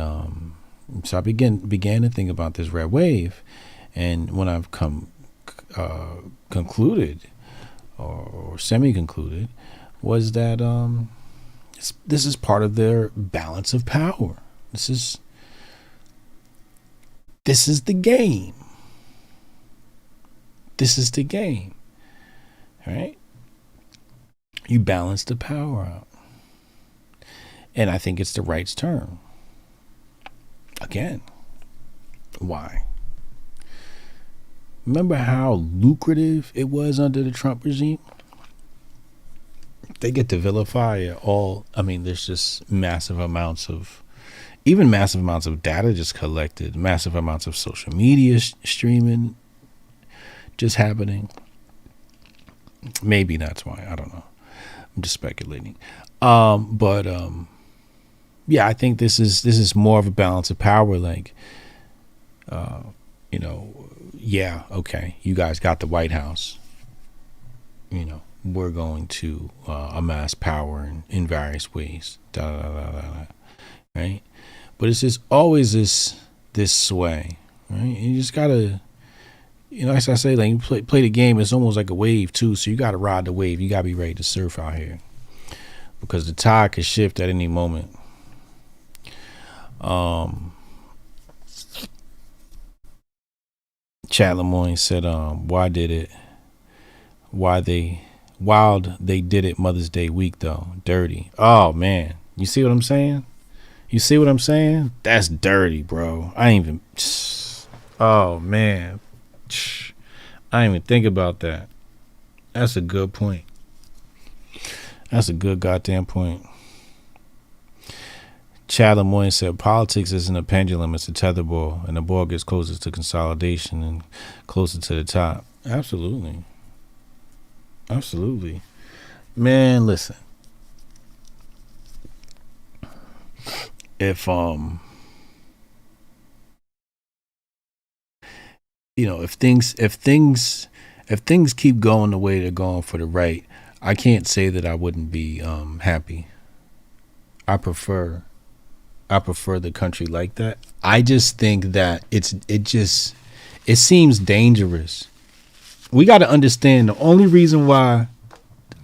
So I began to think about this red wave, and when I've concluded or semi-concluded was that this is part of their balance of power. This is the game. This is the game. All right? You balance the power out. And I think it's the right's turn. Again, why? Remember how lucrative it was under the Trump regime? They get to vilify all. I mean, there's just massive amounts of data just collected, massive amounts of social media streaming just happening. Maybe that's why. I don't know. I'm just speculating. But yeah, I think this is more of a balance of power. Like, yeah, okay, you guys got the White House. We're going to amass power in various ways. Right? But it's just always this sway. Right? You just gotta, as I say, like you play the game. It's almost like a wave too. So you gotta ride the wave. You gotta be ready to surf out here, because the tide could shift at any moment. Chad Lemoyne said, wild they did it Mother's Day week though. Dirty. Oh man. You see what I'm saying? That's dirty, bro. I ain't even, oh man. I didn't even think about that. That's a good point. That's a good goddamn point. Chad Lemoyne said, politics isn't a pendulum, it's a tetherball, and the ball gets closer to consolidation and closer to the top. Absolutely. Man, listen. If if things keep going the way they're going for the right, I can't say that I wouldn't be happy. I prefer the country like that. I just think that it seems dangerous. We got to understand the only reason why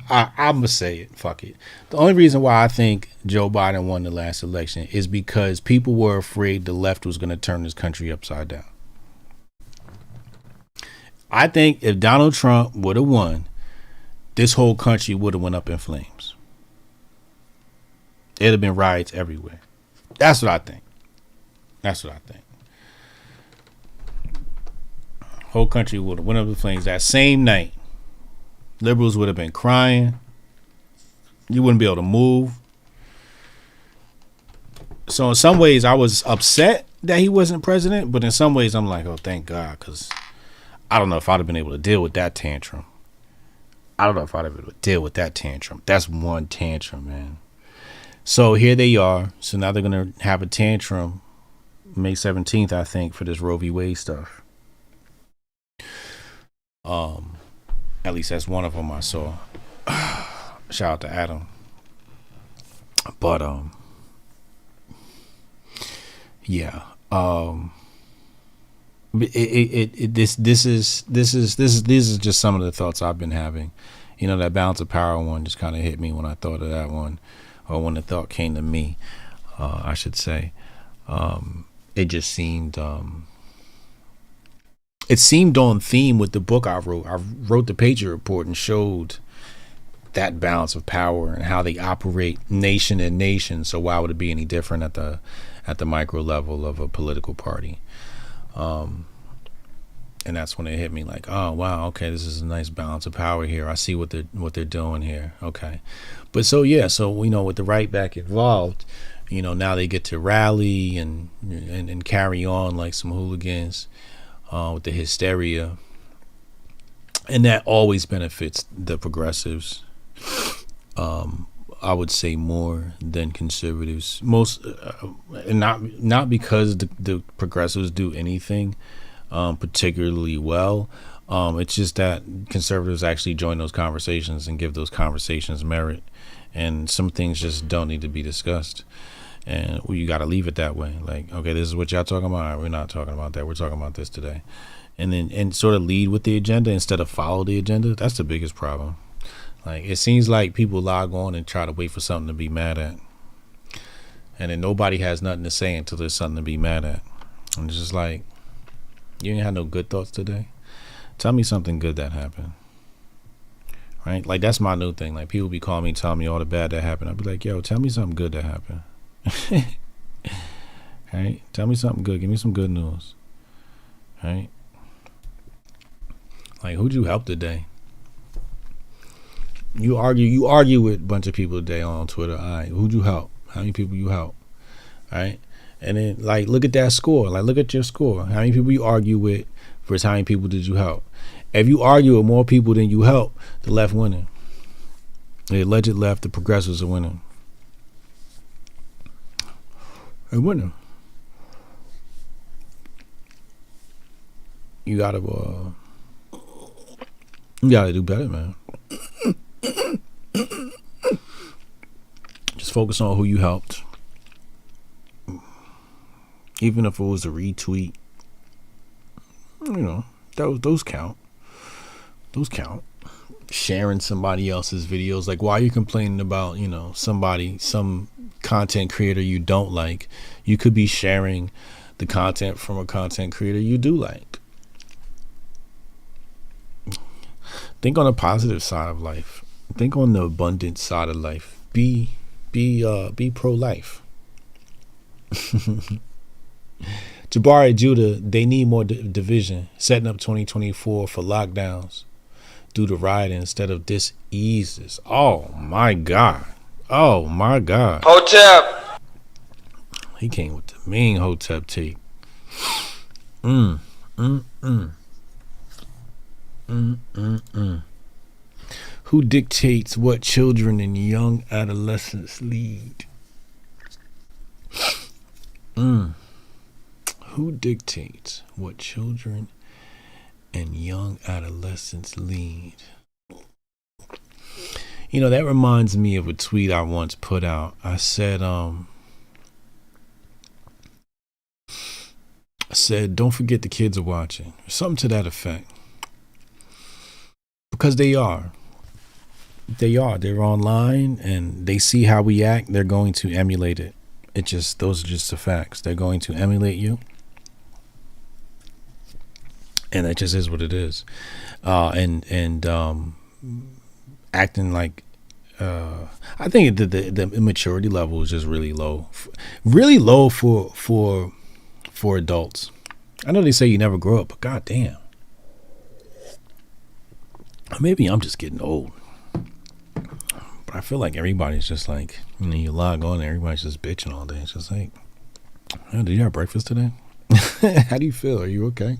I'm gonna say it. Fuck it. The only reason why I think Joe Biden won the last election is because people were afraid the left was going to turn this country upside down. I think if Donald Trump would have won, this whole country would have went up in flames. It'd have been riots everywhere. That's what I think. Whole country would have went up in flames that same night. Liberals would have been crying. You wouldn't be able to move. So in some ways, I was upset that he wasn't president, but in some ways, I'm like, oh, thank God, because I don't know if I'd have been able to deal with that tantrum. That's one tantrum, man. So here they are. So now they're going to have a tantrum May 17th, I think, for this Roe v. Wade stuff. At least that's one of them I saw. Shout out to Adam. But yeah. These are just some of the thoughts I've been having. That balance of power one just kind of hit me when I thought of that one, or when the thought came to me, I should say. It just seemed on theme with the book I wrote. I wrote the Patriot Report and showed that balance of power and how they operate nation and nation. So why would it be any different at the micro level of a political party? And that's when it hit me like, oh wow, okay, this is a nice balance of power here. I see what they're doing here. Okay. But so with the right back involved, now they get to rally and carry on like some hooligans with the hysteria. And that always benefits the progressives. I would say more than conservatives. Most, and not because the progressives do anything particularly well. It's just that conservatives actually join those conversations and give those conversations merit, and some things just don't need to be discussed. And you got to leave it that way. Like, okay, this is what y'all talking about. All right, we're not talking about that. We're talking about this today. And sort of lead with the agenda instead of follow the agenda. That's the biggest problem. Like, it seems like people log on and try to wait for something to be mad at. And then nobody has nothing to say until there's something to be mad at. And it's just like, you ain't had no good thoughts today? Tell me something good that happened. Right? Like, that's my new thing. Like, people be calling me, telling me all the bad that happened. I'd be like, yo, tell me something good that happened. Right? Tell me something good. Give me some good news. Right? Like, who'd you help today? You argue with a bunch of people today on Twitter. All right, who'd you help? How many people you help? All right? And then, like, look at that score. Like, look at your score. How many people you argue with versus how many people did you help? If you argue with more people than you help, the left winning. The alleged left, the progressives are winning. They're winning. You gotta do better, man. Just focus on who you helped. Even if it was a retweet, you know, those count. Those count. Sharing somebody else's videos. Like, why are you complaining about, you know, some content creator you don't like? You could be sharing the content from a content creator you do like. Think on the positive side of life. Think on the abundant side of life. Be pro-life. Jabari Judah, they need more division, setting up 2024 for lockdowns due to rioting instead of diseases. Oh my God. Oh my God. Hotep. He came with the mean Hotep tape. Who dictates what children and young adolescents lead? Who dictates what children and young adolescents lead? You know, that reminds me of a tweet I once put out. I said, don't forget the kids are watching. Something to that effect. Because they are. They're online and they see how we act. They're going to emulate it. Those are just the facts. They're going to emulate you. And that just is what it is. And acting like, I think the immaturity level is just really low for adults. I know they say you never grow up, but goddamn. Maybe I'm just getting old. But I feel like everybody's just like, you know, you log on and everybody's just bitching all day. It's just like, oh, did you have breakfast today? How do you feel? Are you okay?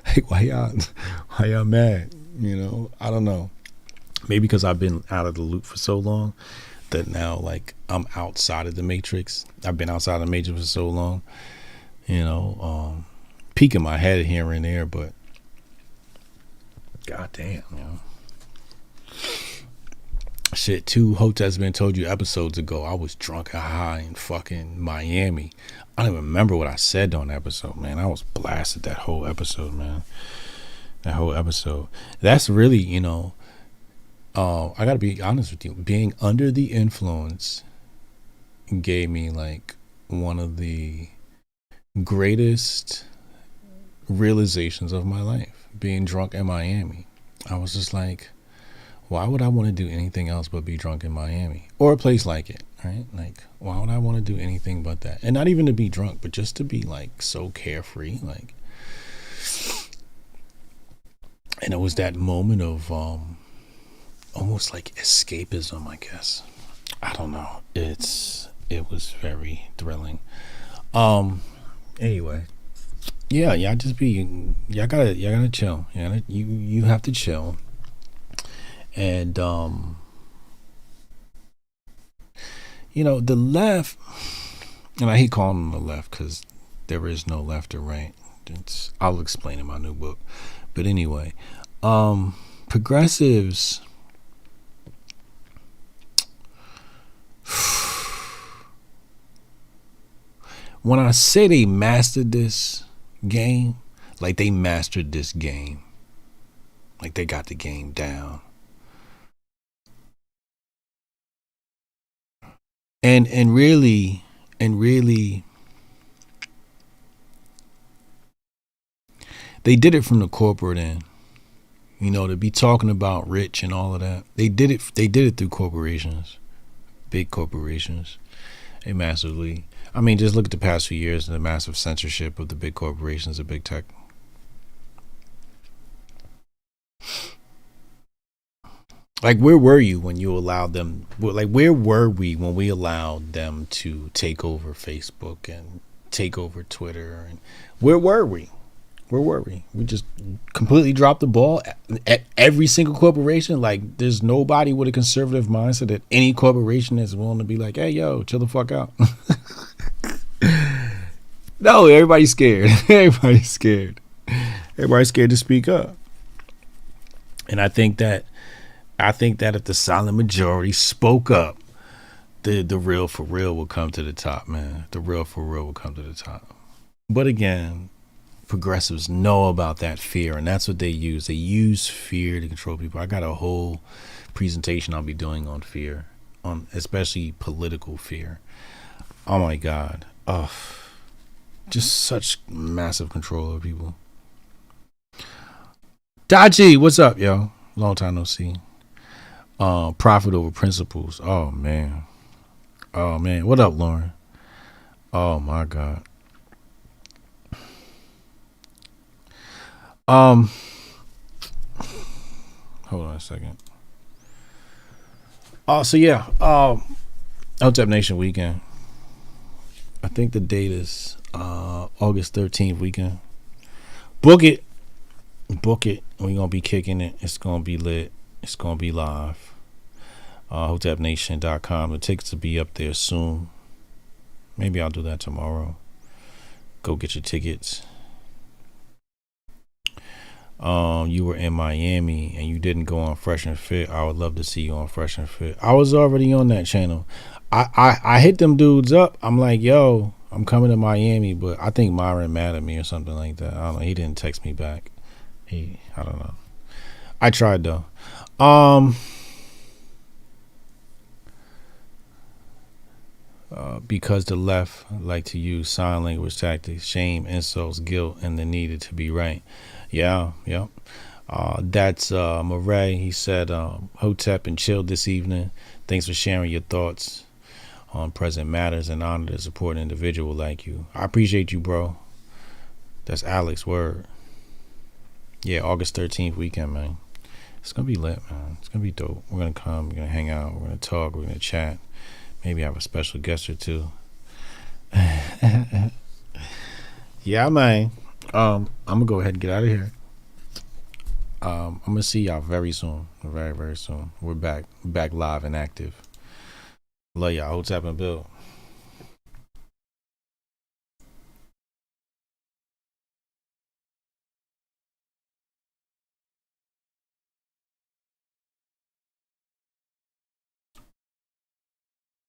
Like, why y'all mad? You know, I don't know. Maybe because I've been out of the loop for so long that now, like, I'm outside of the matrix. I've been outside of the matrix for so long, you know, peeking my head here and there, but goddamn, you know. Shit, too, Hotep's been told you episodes ago, I was drunk and high in fucking Miami. I don't even remember what I said on the episode, man. I was blasted that whole episode, man. That whole episode. That's really, you know, I gotta be honest with you. Being under the influence gave me, like, one of the greatest realizations of my life. Being drunk in Miami. I was just like, why would I want to do anything else but be drunk in Miami or a place like it, right? Like, why would I want to do anything but that? And not even to be drunk, but just to be, like, so carefree, like. And it was that moment of almost like escapism, I guess. I don't know. It was very thrilling. Anyway, yeah, y'all gotta chill. You have to chill. And, you know, the left, and I hate calling them the left because there is no left or right. I'll explain in my new book. But anyway, progressives, When I say they mastered this game, like they mastered this game, like they got the game down. And really, they did it from the corporate end. You know, to be talking about rich and all of that. They did it through corporations, big corporations. They massively. I mean, just look at the past few years and the massive censorship of the big corporations, the big tech. Like, where were you when you allowed them? Like, where were we when we allowed them to take over Facebook and take over Twitter? And where were we? Where were we? We just completely dropped the ball at every single corporation. Like, there's nobody with a conservative mindset at any corporation is willing to be like, hey, yo, chill the fuck out. No, everybody's scared. Everybody's scared. Everybody's scared to speak up. And I think that if the silent majority spoke up, the real for real will come to the top, man. The real for real will come to the top. But again, progressives know about that fear, and that's what they use. They use fear to control people. I got a whole presentation I'll be doing on fear, on especially political fear. Oh my God. Oh, just such massive control over people. Daji, what's up, yo? Long time no see. Profit over principles. Oh man. What up, Lauren? Oh my God. Hold on a second. So yeah. Hotep Nation weekend. I think the date is August 13th weekend. Book it. We're gonna be kicking it. It's gonna be lit. It's gonna be live. HotepNation.com. The tickets will be up there soon. Maybe I'll do that tomorrow. Go get your tickets. You were in Miami and you didn't go on Fresh and Fit. I would love to see you on Fresh and Fit. I was already on that channel. I hit them dudes up. I'm like, yo, I'm coming to Miami, but I think Myron mad at me or something like that. I don't know. He didn't text me back. I don't know. I tried though. Because the left like to use sign language tactics, shame, insults, guilt, and the needed to be right. Yeah. That's Murray. He said, Hotep and chill this evening. Thanks for sharing your thoughts on present matters and honor to support an individual like you. I appreciate you, bro. That's Alex word. Yeah, August 13th weekend, man. It's going to be lit, man. It's going to be dope. We're going to come. We're going to hang out. We're going to talk. We're going to chat. Maybe have a special guest or two. Yeah, man. I'm going to go ahead and get out of here. I'm going to see y'all very soon. Very, very soon. We're back live and active. Love y'all. Hotep and Bill.